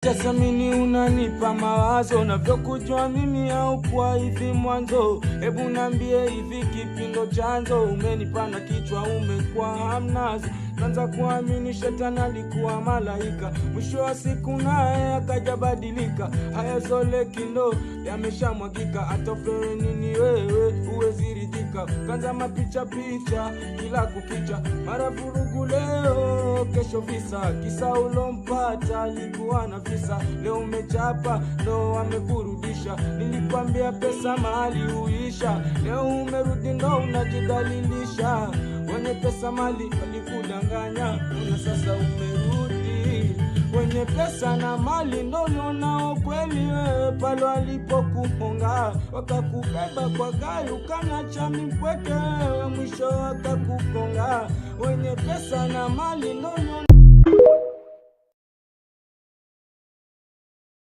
Sasa mimi unanipa mawazo, navyokujua mimi au kwa hivi mwanzo. Hebu niambie hivi kipindo chanzo, umenipana kichwa umekuwa hamnazo. Naanza kuamini shetani alikuwa malaika, mwisho wa siku naye akajabadilika. Haya zole kilo yameshamwagika, atofere nini wewe uwezi ridhika. Kanza mapicha picha kila kukicha, mara vurugu leo kesho visa. Kisa ulompata alikuwa na visa, leo umechapa ndo amekurudisha. Nilikwambia pesa mali huisha, leo umerudi ndo unajidalilisha. Wenye pesa mali walikudanganya, una sasa umerudi. Wenye pesa na mali ndo unao kweli wewe, pale walipokuponga wakakubeba kwa gari ukanacha mpweke wewe, mwisho wakakuponga. Wenye pesa na mali ndo